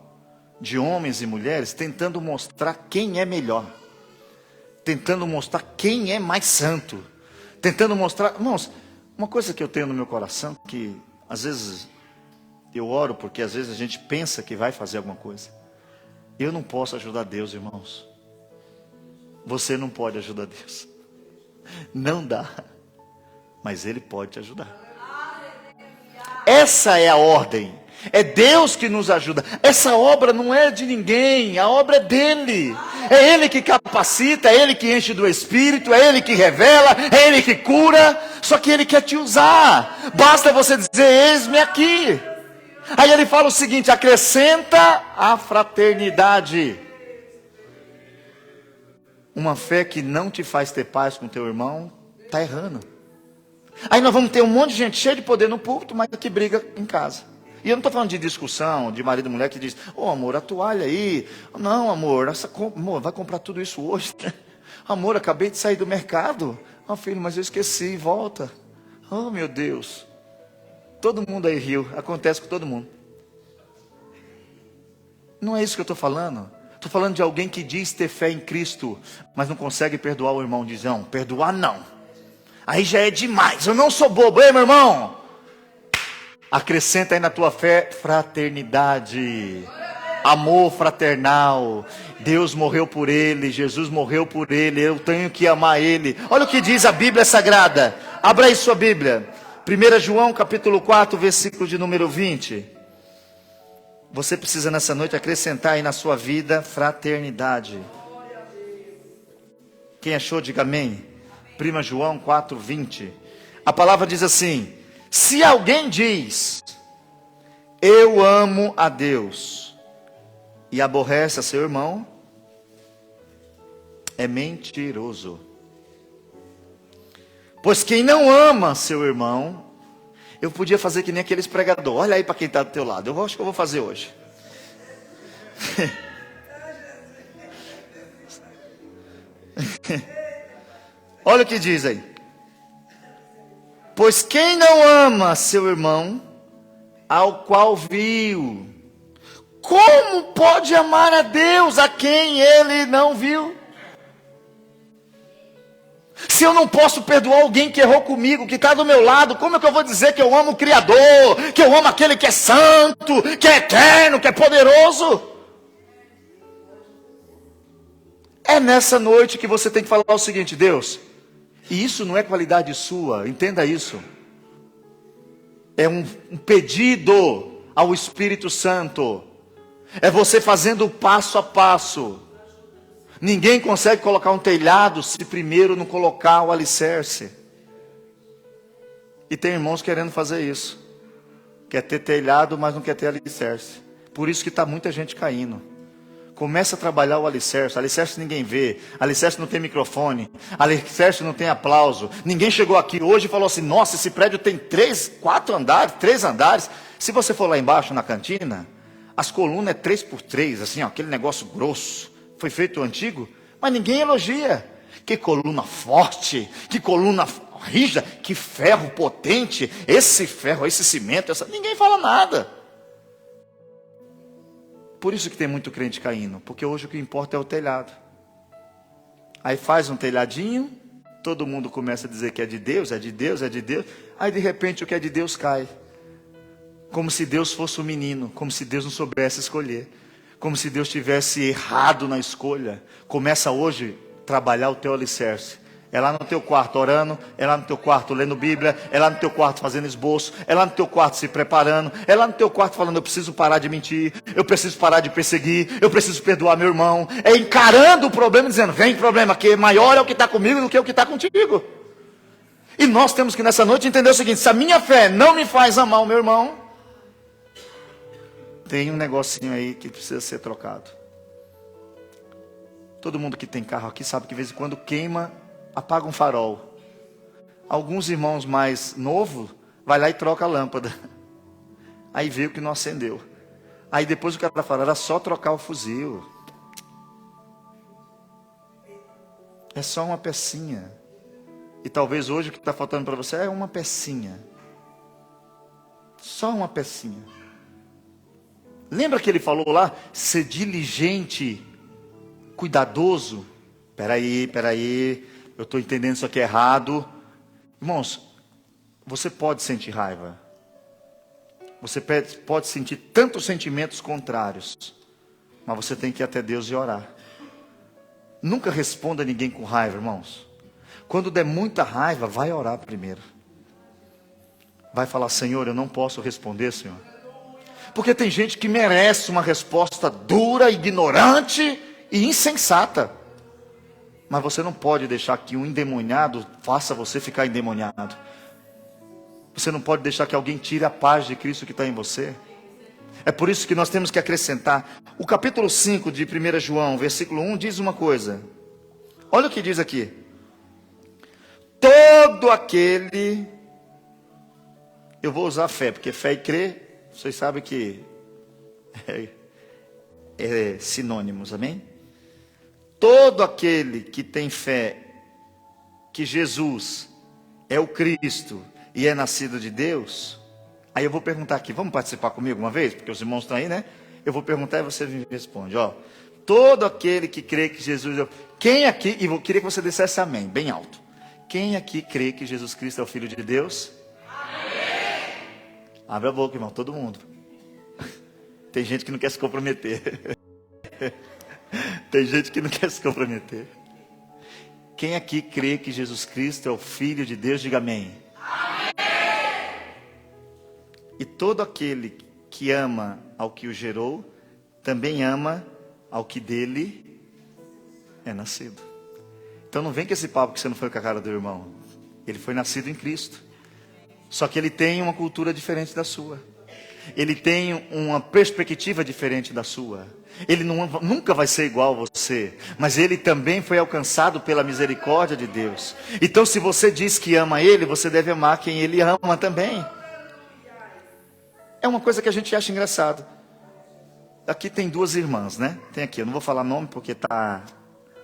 de homens e mulheres tentando mostrar quem é melhor. Tentando mostrar quem é mais santo. Tentando mostrar... Irmãos, uma coisa que eu tenho no meu coração, que às vezes eu oro porque às vezes a gente pensa que vai fazer alguma coisa. Eu não posso ajudar Deus, irmãos. Você não pode ajudar Deus. Não dá. Mas Ele pode te ajudar. Essa é a ordem. É Deus que nos ajuda. Essa obra não é de ninguém. A obra é dEle. É Ele que capacita, é Ele que enche do Espírito, é Ele que revela, é Ele que cura. Só que Ele quer te usar. Basta você dizer, eis-me aqui. Aí Ele fala o seguinte, acrescenta a fraternidade. Uma fé que não te faz ter paz com teu irmão, está errando. Aí nós vamos ter um monte de gente cheia de poder no púlpito, mas que briga em casa. E eu não estou falando de discussão, de marido e mulher que diz, amor, a toalha aí. Não, amor, amor, vai comprar tudo isso hoje. Amor, acabei de sair do mercado. Filho, mas eu esqueci, volta. Oh, meu Deus. Todo mundo aí riu, acontece com todo mundo. Não é isso que eu estou falando. Estou falando de alguém que diz ter fé em Cristo, mas não consegue perdoar o irmão. Diz, não, perdoar não. Aí já é demais, eu não sou bobo, ei meu irmão. Acrescenta aí na tua fé fraternidade, amor fraternal. Deus morreu por ele, Jesus morreu por ele, eu tenho que amar ele. Olha o que diz a Bíblia Sagrada. Abra aí sua Bíblia. 1 João capítulo 4, versículo de número 20. Você precisa nessa noite acrescentar aí na sua vida fraternidade. Quem achou, diga amém. 1 João 4, 20. A palavra diz assim: se alguém diz, eu amo a Deus, e aborrece a seu irmão, é mentiroso. Pois quem não ama seu irmão, eu podia fazer que nem aqueles pregadores. Olha aí para quem está do teu lado. Acho que eu vou fazer hoje. Olha o que diz aí. Pois quem não ama seu irmão, ao qual viu, como pode amar a Deus a quem ele não viu? Se eu não posso perdoar alguém que errou comigo, que está do meu lado, como é que eu vou dizer que eu amo o Criador, que eu amo aquele que é santo, que é eterno, que é poderoso? É nessa noite que você tem que falar o seguinte: Deus, e isso não é qualidade sua, entenda isso. É um pedido ao Espírito Santo. É você fazendo passo a passo. Ninguém consegue colocar um telhado se primeiro não colocar o alicerce. E tem irmãos querendo fazer isso. Quer ter telhado, mas não quer ter alicerce. Por isso que está muita gente caindo. Começa a trabalhar o alicerce. Alicerce ninguém vê. Alicerce não tem microfone. Alicerce não tem aplauso. Ninguém chegou aqui hoje e falou assim: nossa, esse prédio tem 3 andares. Se você for lá embaixo na cantina, as colunas é 3x3, assim, ó, aquele negócio grosso. Foi feito antigo, mas ninguém elogia. Que coluna forte, que coluna rígida, que ferro potente. Esse ferro, esse cimento, ninguém fala nada. Por isso que tem muito crente caindo, porque hoje o que importa é o telhado. Aí faz um telhadinho, todo mundo começa a dizer que é de Deus, é de Deus, é de Deus. Aí de repente o que é de Deus cai. Como se Deus fosse um menino, como se Deus não soubesse escolher. Como se Deus tivesse errado na escolha. Começa hoje a trabalhar o teu alicerce. É lá no teu quarto orando, é lá no teu quarto lendo Bíblia, é lá no teu quarto fazendo esboço, é lá no teu quarto se preparando, é lá no teu quarto falando: eu preciso parar de mentir, eu preciso parar de perseguir, eu preciso perdoar meu irmão. É encarando o problema e dizendo: vem problema, que maior é o que está comigo do que o que está contigo. E nós temos que nessa noite entender o seguinte: se a minha fé não me faz amar o meu irmão, tem um negocinho aí que precisa ser trocado. Todo mundo que tem carro aqui sabe que de vez em quando queima, apaga um farol. Alguns irmãos mais novos, vai lá e troca a lâmpada. Aí veio que não acendeu. Aí depois o cara fala, era só trocar o fuzil. É só uma pecinha. E talvez hoje o que está faltando para você é uma pecinha. Só uma pecinha. Lembra que ele falou lá? Ser diligente, cuidadoso. Peraí, eu estou entendendo isso aqui errado. Irmãos, você pode sentir raiva. Você pode sentir tantos sentimentos contrários. Mas você tem que ir até Deus e orar. Nunca responda a ninguém com raiva, irmãos. Quando der muita raiva, vai orar primeiro. Vai falar, Senhor, eu não posso responder, Senhor. Porque tem gente que merece uma resposta dura, ignorante e insensata. Mas você não pode deixar que um endemoniado faça você ficar endemoniado. Você não pode deixar que alguém tire a paz de Cristo que está em você. É por isso que nós temos que acrescentar. O capítulo 5 de 1 João, versículo 1, diz uma coisa. Olha o que diz aqui. Todo aquele... Eu vou usar fé, porque fé e crer, vocês sabem que é sinônimos, amém? Todo aquele que tem fé que Jesus é o Cristo e é nascido de Deus. Aí eu vou perguntar aqui, vamos participar comigo uma vez? Porque os irmãos estão aí, né? Eu vou perguntar e você me responde, ó. Todo aquele que crê que Jesus é... Quem aqui, e eu queria que você dissesse amém, bem alto. Quem aqui crê que Jesus Cristo é o Filho de Deus? Amém. Abre a boca, irmão, todo mundo. Tem gente que não quer se comprometer. Tem gente que não quer se comprometer. Quem aqui crê que Jesus Cristo é o Filho de Deus? Diga amém. Amém. E todo aquele que ama ao que o gerou, também ama ao que dele é nascido. Então não vem com esse papo que você não foi com a cara do irmão. Ele foi nascido em Cristo. Só que ele tem uma cultura diferente da sua. Ele tem uma perspectiva diferente da sua. Ele nunca vai ser igual a você. Mas ele também foi alcançado pela misericórdia de Deus. Então se você diz que ama ele, você deve amar quem ele ama também. É uma coisa que a gente acha engraçado. Aqui tem duas irmãs, né? Tem aqui, eu não vou falar nome porque tá...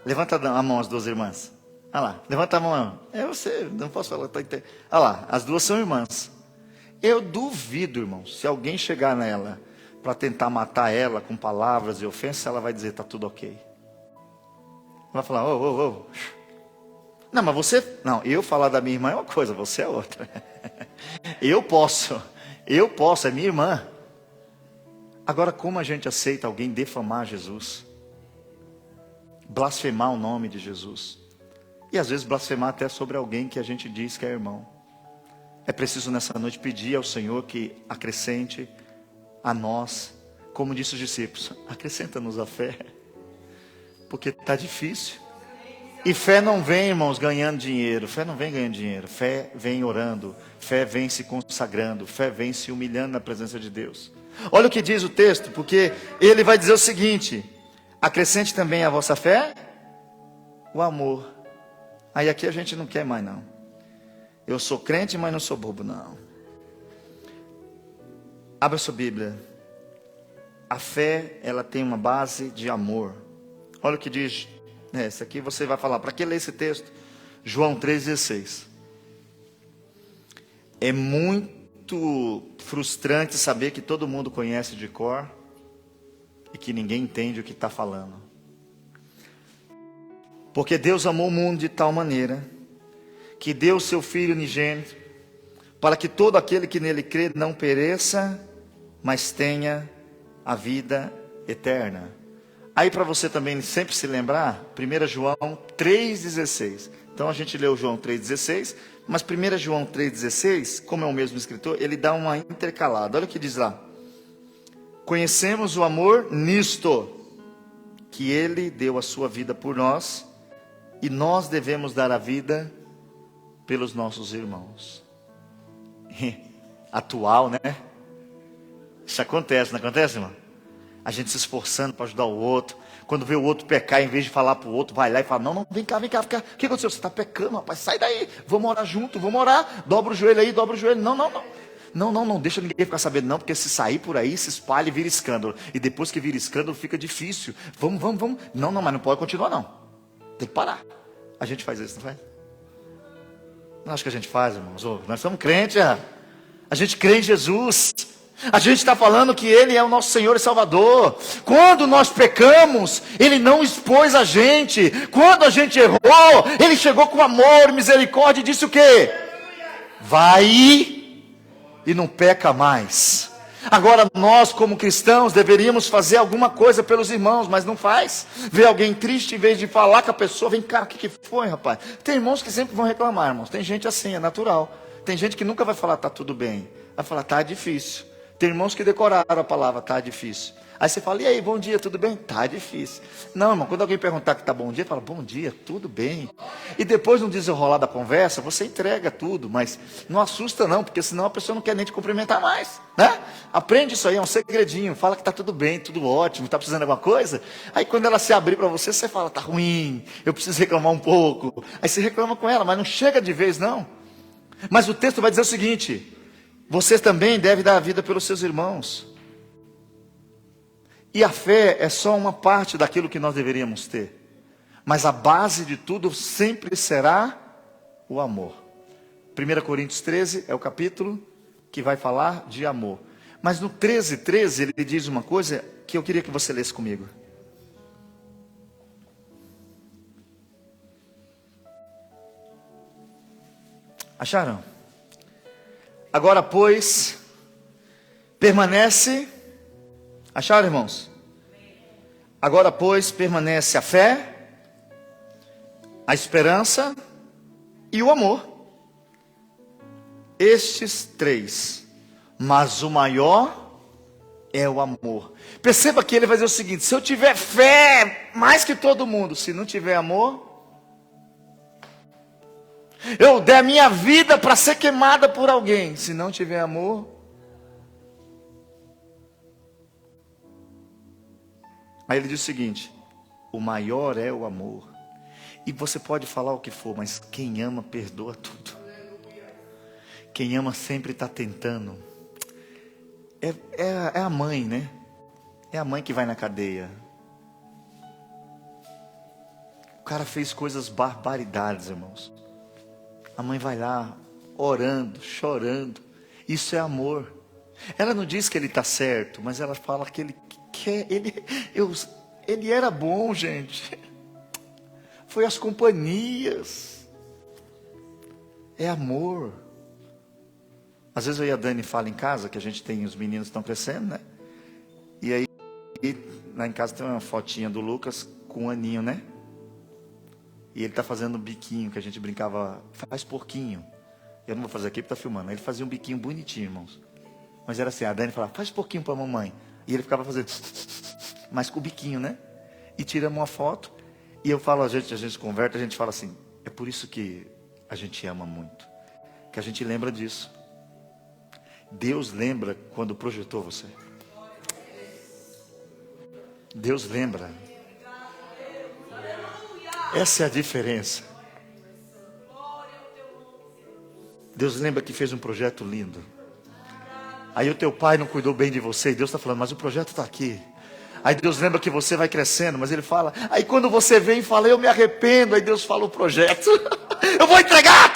Levanta a mão as duas irmãs. Olha lá, levanta a mão. É você, não posso falar. Olha lá, as duas são irmãs. Eu duvido, irmão, se alguém chegar nela para tentar matar ela com palavras e ofensas, ela vai dizer, tá tudo ok. Ela vai falar, ô. Não, mas você... Não, eu falar da minha irmã é uma coisa, você é outra. Eu posso, é minha irmã. Agora, como a gente aceita alguém defamar Jesus? Blasfemar o nome de Jesus. E às vezes blasfemar até sobre alguém que a gente diz que é irmão. É preciso nessa noite pedir ao Senhor que acrescente a nós, como disse os discípulos, acrescenta-nos a fé. Porque está difícil. E fé não vem, irmãos, ganhando dinheiro. Fé não vem ganhando dinheiro. Fé vem orando. Fé vem se consagrando. Fé vem se humilhando na presença de Deus. Olha o que diz o texto, porque ele vai dizer o seguinte: acrescente também a vossa fé o amor. Aí aqui a gente não quer mais não. Eu sou crente, mas não sou bobo não. Abra sua Bíblia. A fé, ela tem uma base de amor. Olha o que diz. Esse aqui você vai falar. Para que ler esse texto? João 3,16. É muito frustrante saber que todo mundo conhece de cor e que ninguém entende o que está falando. Porque Deus amou o mundo de tal maneira que deu o seu Filho unigênito, para que todo aquele que nele crê não pereça, mas tenha a vida eterna. Aí para você também sempre se lembrar, 1 João 3,16. Então a gente leu João 3,16, mas 1 João 3,16, como é o mesmo escritor, ele dá uma intercalada. Olha o que diz lá. Conhecemos o amor nisto, que ele deu a sua vida por nós, e nós devemos dar a vida pelos nossos irmãos. Atual, né? Isso acontece, não acontece, irmão? A gente se esforçando para ajudar o outro. Quando vê o outro pecar, em vez de falar para o outro, vai lá e fala, não, vem cá. O que aconteceu? Você está pecando, rapaz, sai daí. Vamos orar junto, vamos orar. Dobra o joelho aí, dobra o joelho. Não, deixa ninguém ficar sabendo não, porque se sair por aí, se espalha e vira escândalo. E depois que vira escândalo, fica difícil. Vamos. Não, mas não pode continuar não. Tem que parar. A gente faz isso, não faz? Não acho que a gente faz, irmãos. Nós somos crentes, a gente crê em Jesus. A gente está falando que Ele é o nosso Senhor e Salvador. Quando nós pecamos, Ele não expôs a gente. Quando a gente errou, Ele chegou com amor, misericórdia e disse o quê? Vai e não peca mais. Agora nós como cristãos deveríamos fazer alguma coisa pelos irmãos, mas não faz. Vê alguém triste, em vez de falar com a pessoa, vem cá, o que foi, rapaz? Tem irmãos que sempre vão reclamar, irmãos. Tem gente assim, é natural. Tem gente que nunca vai falar, tá tudo bem. Vai falar, tá difícil. Tem irmãos que decoraram a palavra, tá difícil. Aí você fala, e aí, bom dia, tudo bem? Tá difícil. Não, irmão, quando alguém perguntar que tá bom dia, fala, bom dia, tudo bem. E depois, no desenrolar da conversa, você entrega tudo, mas não assusta não, porque senão a pessoa não quer nem te cumprimentar mais, né? Aprende isso aí, é um segredinho, fala que tá tudo bem, tudo ótimo, tá precisando de alguma coisa. Aí quando ela se abrir para você, você fala, tá ruim, eu preciso reclamar um pouco. Aí você reclama com ela, mas não chega de vez não. Mas o texto vai dizer o seguinte, você também deve dar a vida pelos seus irmãos. E a fé é só uma parte daquilo que nós deveríamos ter. Mas a base de tudo sempre será o amor. 1 Coríntios 13 é o capítulo que vai falar de amor. Mas no 13:13 ele diz uma coisa que eu queria que você lesse comigo. Acharam? Agora, pois, permanece... Acharam, irmãos? Agora, pois, permanece a fé, a esperança e o amor. Estes três. Mas o maior é o amor. Perceba que ele vai dizer o seguinte, se eu tiver fé mais que todo mundo, se não tiver amor, eu der a minha vida para ser queimada por alguém, se não tiver amor. Aí ele diz o seguinte, o maior é o amor. E você pode falar o que for, mas quem ama perdoa tudo. Quem ama sempre está tentando. É a mãe, né? É a mãe que vai na cadeia. O cara fez coisas barbaridades, irmãos. A mãe vai lá, orando, chorando. Isso é amor. Ela não diz que ele está certo, mas ela fala que ele quer. Ele era bom, gente. Foi as companhias. É amor. Às vezes eu e a Dani falam em casa, que a gente tem, os meninos estão crescendo, né? E aí, lá em casa tem uma fotinha do Lucas com um aninho, né? E ele está fazendo um biquinho, que a gente brincava, faz porquinho. Eu não vou fazer aqui porque está filmando. Ele fazia um biquinho bonitinho, irmãos. Mas era assim, a Dani falava, faz porquinho para a mamãe. E ele ficava fazendo, mas com o biquinho, né? E tiramos uma foto. E eu falo, a gente conversa, a gente fala assim, é por isso que a gente ama muito. Que a gente lembra disso. Deus lembra quando projetou você. Deus lembra. Essa é a diferença. Deus lembra que fez um projeto lindo. Aí o teu pai não cuidou bem de você. E Deus está falando, mas o projeto está aqui. Aí Deus lembra que você vai crescendo. Mas Ele fala, aí quando você vem e fala, eu me arrependo. Aí Deus fala o projeto. Eu vou entregar.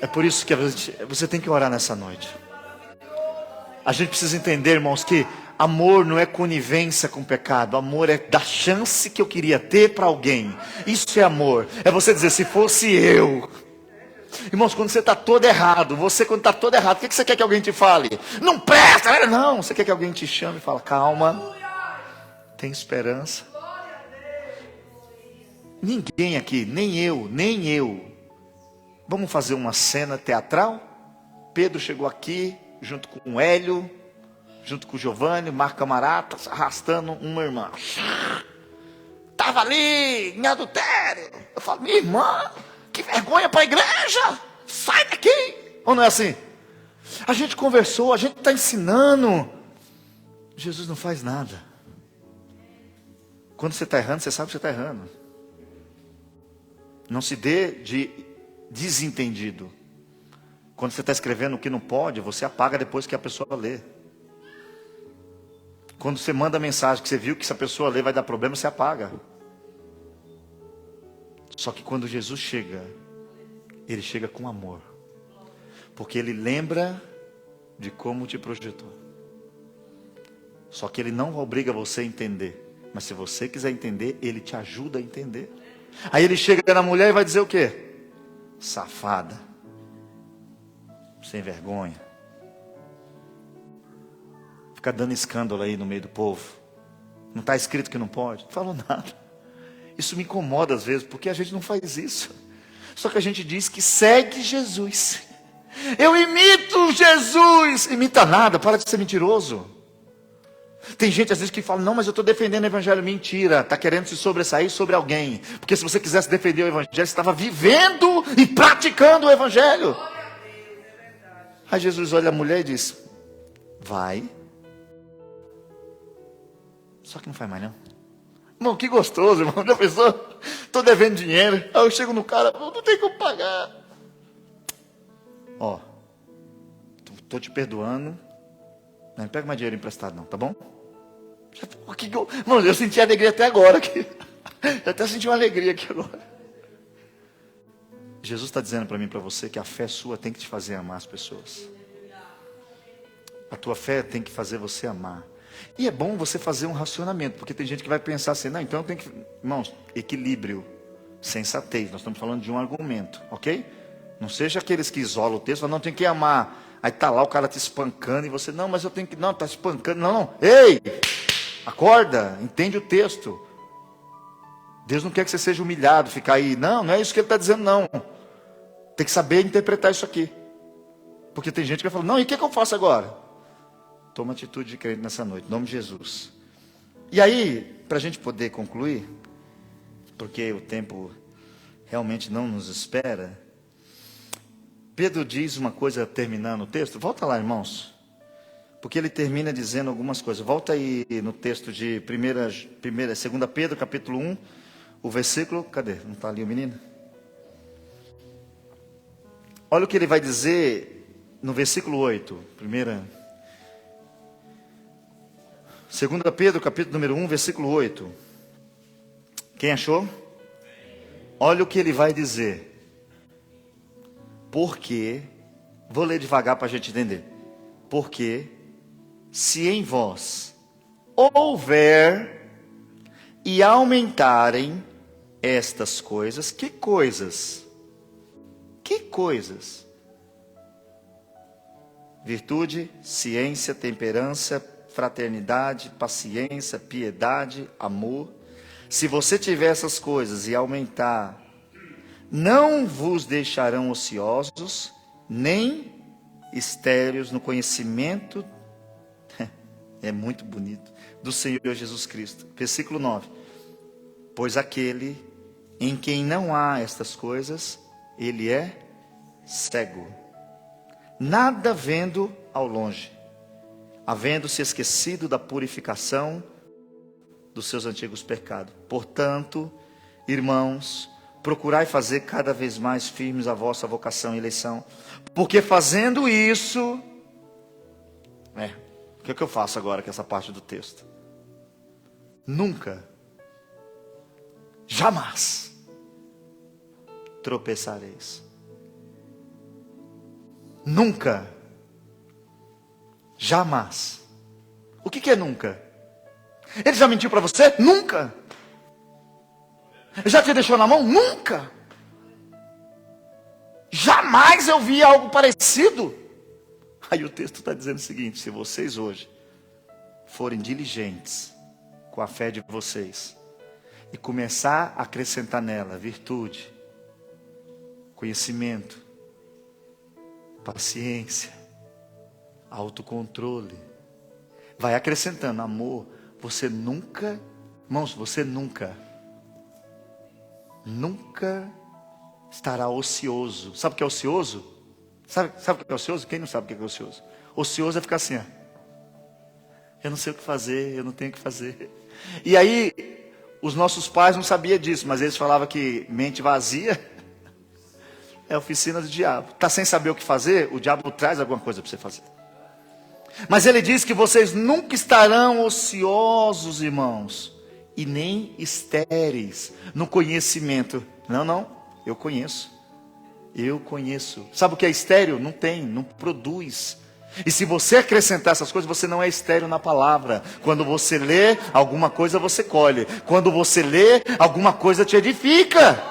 É por isso que você tem que orar nessa noite. A gente precisa entender, irmãos, que amor não é conivência com o pecado. Amor é dar chance que eu queria ter para alguém. Isso é amor. É você dizer, se fosse eu. Irmãos, quando você está todo errado, quando está todo errado, o que você quer que alguém te fale? Não presta, não. Você quer que alguém te chame e fale, calma. Tem esperança. Ninguém aqui, nem eu. Vamos fazer uma cena teatral? Pedro chegou aqui, junto com o Hélio, junto com o Giovanni, Marco Camarata, arrastando uma irmã. Estava ali, em adultério. Eu falo, minha irmã, que vergonha para a igreja. Sai daqui. Ou não é assim? A gente conversou, a gente está ensinando. Jesus não faz nada. Quando você está errando, você sabe que você está errando. Não se dê de desentendido. Quando você está escrevendo o que não pode, você apaga depois que a pessoa lê. Quando você manda mensagem que você viu que se a pessoa ler vai dar problema, você apaga. Só que quando Jesus chega, Ele chega com amor. Porque Ele lembra de como te projetou. Só que Ele não obriga você a entender. Mas se você quiser entender, Ele te ajuda a entender. Aí Ele chega na mulher e vai dizer o quê? Safada. Sem vergonha. Fica dando escândalo aí no meio do povo. Não está escrito que não pode? Não falou nada. Isso me incomoda às vezes, porque a gente não faz isso. Só que a gente diz que segue Jesus. Eu imito Jesus. Imita nada, para de ser mentiroso. Tem gente às vezes que fala, não, mas eu estou defendendo o evangelho. Mentira, está querendo se sobressair sobre alguém. Porque se você quisesse defender o evangelho, você estava vivendo e praticando o evangelho. Aí Jesus olha a mulher e diz, vai. Só que não faz mais não. Irmão, que gostoso, irmão. Já pensou? Estou devendo dinheiro. Aí eu chego no cara, não tem como pagar. Ó, estou te perdoando. Não pega mais dinheiro emprestado não, tá bom? Mano, eu senti alegria até agora aqui. Eu até senti uma alegria aqui agora. Jesus está dizendo para mim e para você que a fé sua tem que te fazer amar as pessoas. A tua fé tem que fazer você amar. E é bom você fazer um racionamento, porque tem gente que vai pensar assim, não, então eu tenho que... Irmãos, equilíbrio, sensatez, nós estamos falando de um argumento, ok? Não seja aqueles que isolam o texto, falam, não, tem que amar. Aí está lá o cara te espancando e você, não, mas eu tenho que... Não, está espancando, não. Ei, acorda, entende o texto. Deus não quer que você seja humilhado, ficar aí. Não, não é isso que Ele está dizendo, não. Tem que saber interpretar isso aqui. Porque tem gente que vai falar, não, e o que eu faço agora? Toma atitude de crente nessa noite, em nome de Jesus. E aí, para a gente poder concluir, porque o tempo realmente não nos espera, Pedro diz uma coisa terminando o texto. Volta lá, irmãos. Porque ele termina dizendo algumas coisas. Volta aí no texto de 2 Pedro, capítulo 1, o versículo... Cadê? Não está ali o menino? Olha o que ele vai dizer no versículo 8. 2 Pedro, capítulo número 1, versículo 8. Quem achou? Olha o que ele vai dizer. Porque, vou ler devagar para a gente entender. Porque, se em vós houver e aumentarem estas coisas, que coisas? Que coisas? Virtude, ciência, temperança, fraternidade, paciência, piedade, amor. Se você tiver essas coisas e aumentar, não vos deixarão ociosos, nem estéreos no conhecimento, é muito bonito, do Senhor Jesus Cristo. Versículo 9. Pois aquele em quem não há estas coisas, ele é cego, nada vendo ao longe, havendo se esquecido da purificação dos seus antigos pecados. Portanto, irmãos, procurai fazer cada vez mais firmes a vossa vocação e eleição, porque fazendo isso, o que é que eu faço agora com essa parte do texto? Nunca, jamais tropeçareis. Nunca, jamais. O que é nunca? Ele já mentiu para você? Nunca. Ele já te deixou na mão? Nunca. Jamais eu vi algo parecido. Aí o texto está dizendo o seguinte: se vocês hoje forem diligentes com a fé de vocês e começar a acrescentar nela virtude, conhecimento, paciência, autocontrole, vai acrescentando amor, você nunca, irmãos, você nunca estará ocioso. Sabe o que é ocioso? Sabe o que é ocioso? Quem não sabe o que é ocioso? Ocioso é ficar assim, ó. Eu não sei o que fazer, eu não tenho o que fazer. E aí, os nossos pais não sabiam disso, mas eles falavam que mente vazia é a oficina do diabo. Está sem saber o que fazer, o diabo traz alguma coisa para você fazer. Mas ele diz que vocês nunca estarão ociosos, irmãos, e nem estéreis no conhecimento. Não, eu conheço. Eu conheço. Sabe o que é estéril? Não tem, não produz. E se você acrescentar essas coisas, você não é estéril na palavra. Quando você lê, alguma coisa você colhe. Quando você lê, alguma coisa te edifica.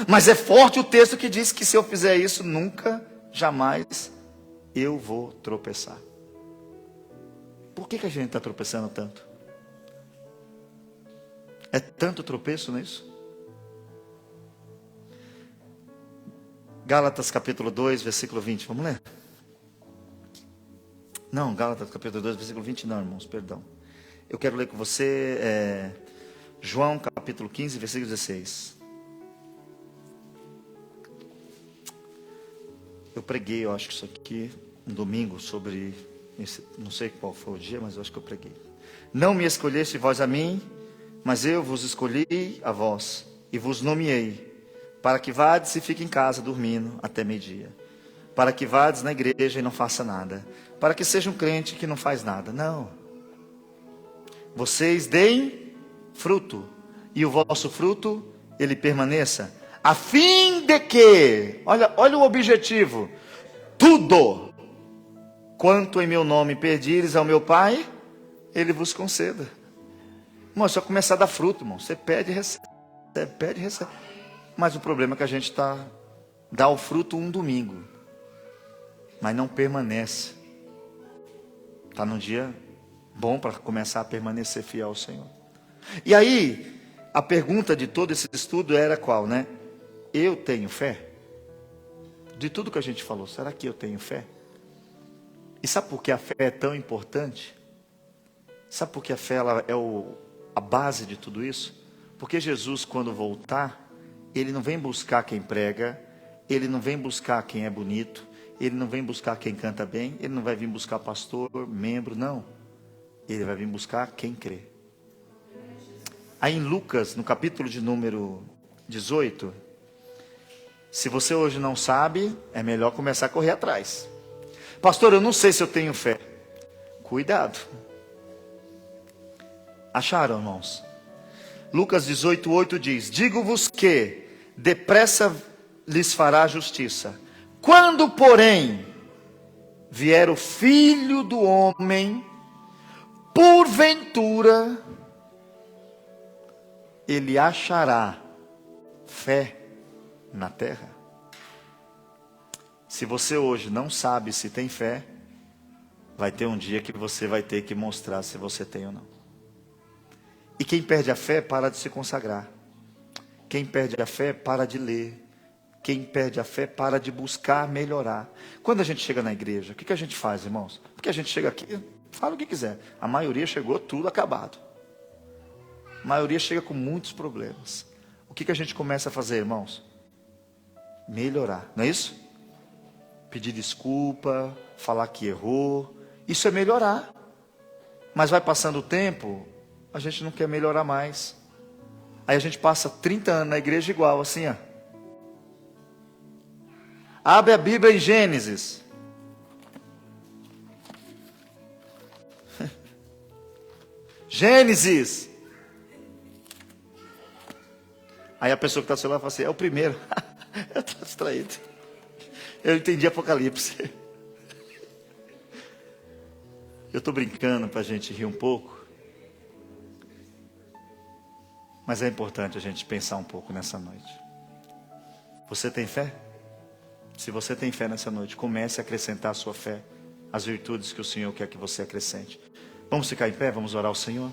Mas é forte o texto que diz que se eu fizer isso, nunca, jamais eu vou tropeçar. Por que a gente está tropeçando tanto? É tanto tropeço nisso? Gálatas capítulo 2, versículo 20, vamos ler? Não, Gálatas capítulo 2, versículo 20 não, irmãos, perdão. Eu quero ler com você João capítulo 15, versículo 16. Eu preguei, eu acho que isso aqui, um domingo, sobre, não sei qual foi o dia, mas eu acho que eu preguei. Não me escolheste vós a mim, mas eu vos escolhi a vós, e vos nomeei, para que vades e fique em casa dormindo até meio-dia. Para que vades na igreja e não faça nada. Para que seja um crente que não faz nada. Não. Vocês deem fruto, e o vosso fruto, ele permaneça. A fim de que, olha o objetivo, tudo quanto em meu nome pedires ao meu Pai, Ele vos conceda. Irmão, é só começar a dar fruto, irmão. Você pede e recebe. Você pede e recebe. Mas o problema é que a gente dá o fruto um domingo, mas não permanece. Está num dia bom para começar a permanecer fiel ao Senhor. E aí, a pergunta de todo esse estudo era qual, né? Eu tenho fé? De tudo que a gente falou, será que eu tenho fé? E sabe por que a fé é tão importante? Sabe por que a fé ela é a base de tudo isso? Porque Jesus, quando voltar, Ele não vem buscar quem prega, Ele não vem buscar quem é bonito, Ele não vem buscar quem canta bem, Ele não vai vir buscar pastor, membro, não. Ele vai vir buscar quem crê. Aí em Lucas, no capítulo de número 18, se você hoje não sabe, é melhor começar a correr atrás. Pastor, eu não sei se eu tenho fé. Cuidado. Acharam, irmãos? Lucas 18:8 diz: digo-vos que depressa lhes fará justiça. Quando, porém, vier o Filho do Homem, porventura, ele achará fé na terra? Se você hoje não sabe se tem fé, vai ter um dia que você vai ter que mostrar se você tem ou não. E quem perde a fé para de se consagrar. Quem perde a fé para de ler. Quem perde a fé para de buscar melhorar. Quando a gente chega na igreja, o que a gente faz, irmãos? Porque a gente chega aqui, fala o que quiser. A maioria chegou tudo acabado. A maioria chega com muitos problemas. O que a gente começa a fazer, irmãos? Melhorar, não é isso? Pedir desculpa, falar que errou. Isso é melhorar. Mas vai passando o tempo, a gente não quer melhorar mais. Aí a gente passa 30 anos na igreja igual, assim, ó. Abre a Bíblia em Gênesis. Gênesis. Aí a pessoa que está do seu lado fala assim, é o primeiro. Eu estou distraído. Eu entendi Apocalipse. Eu estou brincando para a gente rir um pouco. Mas é importante a gente pensar um pouco nessa noite. Você tem fé? Se você tem fé nessa noite, comece a acrescentar a sua fé, as virtudes que o Senhor quer que você acrescente. Vamos ficar em pé, vamos orar ao Senhor.